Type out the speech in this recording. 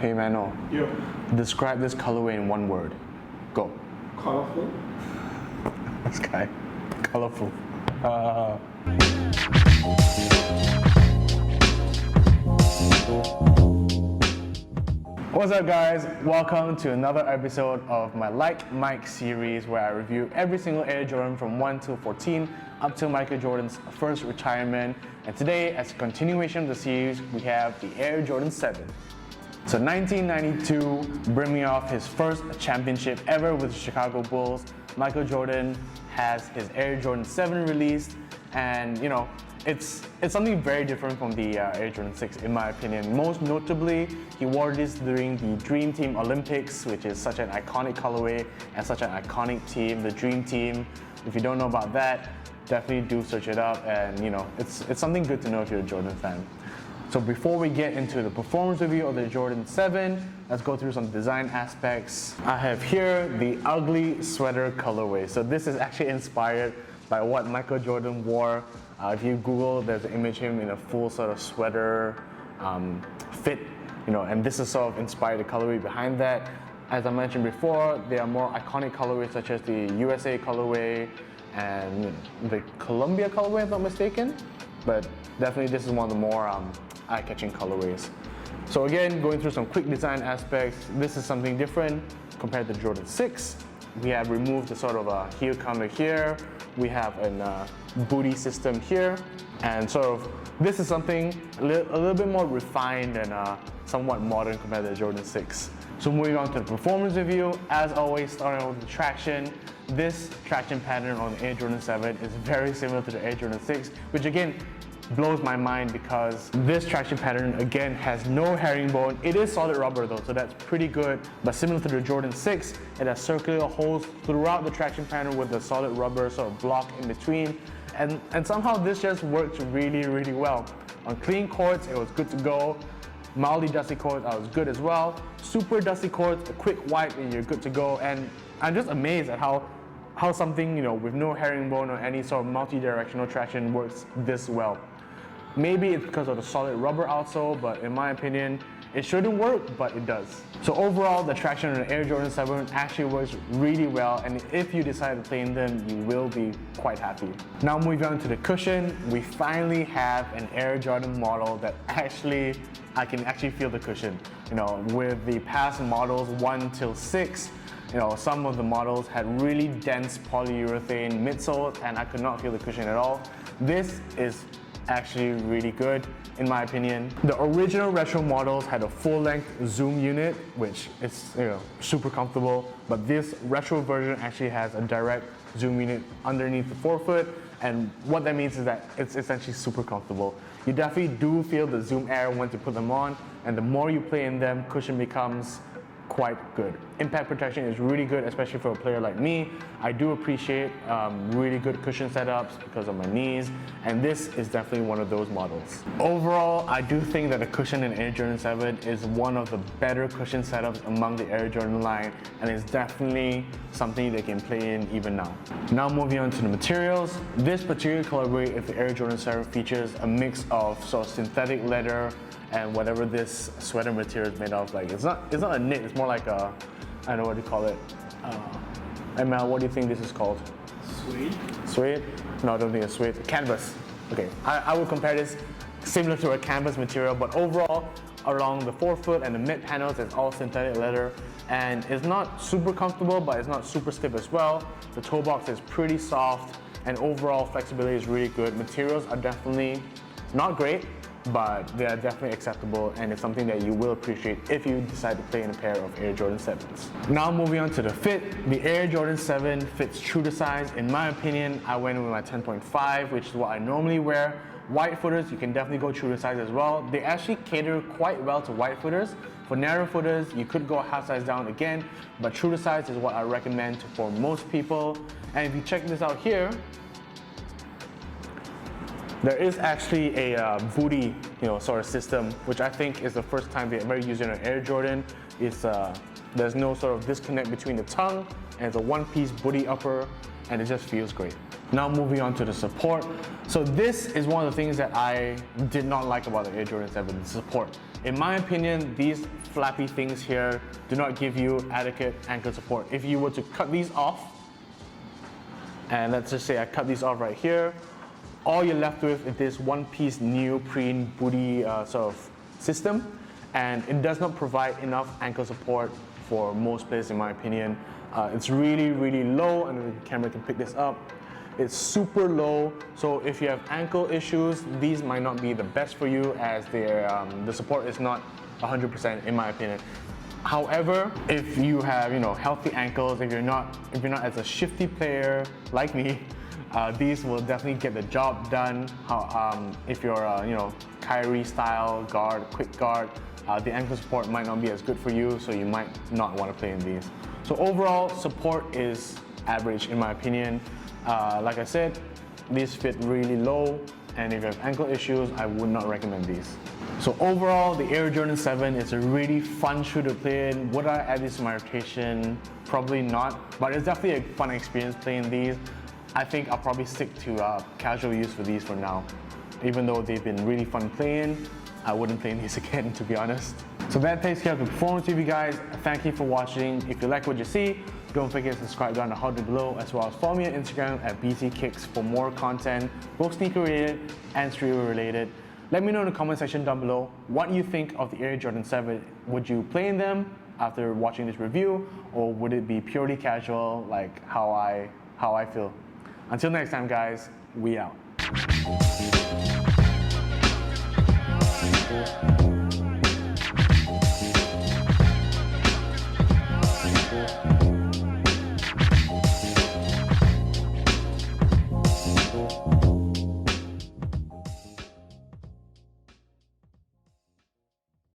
Hey Mano, Yo, describe this colorway in one word. Go. colorful. This guy. Colorful. What's up guys? Welcome to another episode of my Like Mike series where I review every single Air Jordan from 1 to 14 up to Michael Jordan's first retirement. And today, as a continuation of the series, we have the Air Jordan 7. So 1992, bringing off his first championship ever with the Chicago Bulls, Michael Jordan has his Air Jordan 7 released, and you know, it's something very different from the Air Jordan 6 in my opinion. Most notably, he wore this during the Dream Team Olympics, which is such an iconic colorway and such an iconic team, the Dream Team. If you don't know about that, definitely do search it up, and you know, it's something good to know if you're a Jordan fan. So before we get into the performance review of the Jordan 7, let's go through some design aspects. I have here the ugly sweater colorway. So this is actually inspired by what Michael Jordan wore. If you Google, there's an image of him in a full sort of sweater fit, you know, and this is sort of inspired the colorway behind that. As I mentioned before, there are more iconic colorways such as the USA colorway and the Columbia colorway, if I'm not mistaken. But definitely this is one of the more eye-catching colorways. So again, going through some quick design aspects, this is something different compared to Jordan 6. We have removed the sort of heel counter here. We have a booty system here. And sort of, this is something a little bit more refined and somewhat modern compared to the Jordan 6. So moving on to the performance review, as always, starting with the traction. This traction pattern on the Air Jordan 7 is very similar to the Air Jordan 6, which again, blows my mind because this traction pattern again has no herringbone. It is solid rubber though, so that's pretty good. But similar to the Jordan 6, it has circular holes throughout the traction pattern with the solid rubber sort of block in between. And somehow this just works really, really well. On clean courts, it was good to go. Mildly dusty courts, I was good as well. Super dusty courts, a quick wipe and you're good to go. And I'm just amazed at how something, you know, with no herringbone or any sort of multi-directional traction works this well. Maybe it's because of the solid rubber outsole, but in my opinion, it shouldn't work, but it does. So overall, the traction on the Air Jordan 7 actually works really well, and if you decide to play in them, you will be quite happy. Now moving on to the cushion, we finally have an Air Jordan model that I can actually feel the cushion. You know, with the past models 1 till 6, you know, some of the models had really dense polyurethane midsoles, and I could not feel the cushion at all. This is actually really good in my opinion. The original retro models had a full-length zoom unit, which is, you know, super comfortable, but this retro version actually has a direct zoom unit underneath the forefoot, and what that means is that it's essentially super comfortable. You definitely do feel the zoom air once you put them on, and the more you play in them, cushion becomes quite good. Impact protection is really good, especially for a player like me. I do appreciate really good cushion setups because of my knees, and this is definitely one of those models. Overall, I do think that the cushion in Air Jordan 7 is one of the better cushion setups among the Air Jordan line, and it's definitely something they can play in even now. Now moving on to the materials. This particular colorway of the Air Jordan 7 features a mix of sort of synthetic leather and whatever this sweater material is made of. Like it's not a knit, it's more like a, I don't know what you call it. Mel, what do you think this is called? Suede. Suede? No, I don't think it's suede. Canvas. Okay, I would compare this similar to a canvas material, but overall, along the forefoot and the mid panels, it's all synthetic leather, and it's not super comfortable, but it's not super stiff as well. The toe box is pretty soft, and overall flexibility is really good. Materials are definitely not great, but they are definitely acceptable, and it's something that you will appreciate if you decide to play in a pair of Air Jordan 7s. Now moving on to the fit, the Air Jordan 7 fits true to size. In my opinion, I went with my 10.5, which is what I normally wear. Wide footers, you can definitely go true to size as well. They actually cater quite well to wide footers. For narrow footers, you could go a half size down again, but true to size is what I recommend for most people. And if you check this out here, there is actually a booty, you know, sort of system, which I think is the first time they ever used it on Air Jordan. There's no sort of disconnect between the tongue, and it's a one-piece booty upper, and it just feels great. Now moving on to the support. So this is one of the things that I did not like about the Air Jordan 7, the support. In my opinion, these flappy things here do not give you adequate ankle support. If you were to cut these off, and let's just say I cut these off right here, all you're left with is this one-piece neoprene booty sort of system, and it does not provide enough ankle support for most players in my opinion. It's really, really low, and the camera can pick this up. It's super low, so if you have ankle issues, these might not be the best for you, as the support is not 100% in my opinion. However, if you have healthy ankles, if you're not as a shifty player like me, these will definitely get the job done. If you're Kyrie style guard, quick guard, the ankle support might not be as good for you, so you might not want to play in these. So overall, support is average in my opinion. Like I said, these fit really low, and if you have ankle issues, I would not recommend these. So overall, the Air Jordan 7 is a really fun shoe to play in. Would I add this to my rotation? Probably not, but it's definitely a fun experience playing these. I think I'll probably stick to casual use for these for now. Even though they've been really fun playing, I wouldn't play these again, to be honest. So that takes care of the performance review, guys. Thank you for watching. If you like what you see, don't forget to subscribe down the Huddle below, as well as follow me on Instagram at BTKicks for more content, both sneaker related and streetwear related. Let me know in the comment section down below what you think of the Air Jordan 7. Would you play in them after watching this review, or would it be purely casual like how I feel? Until next time, guys, we out.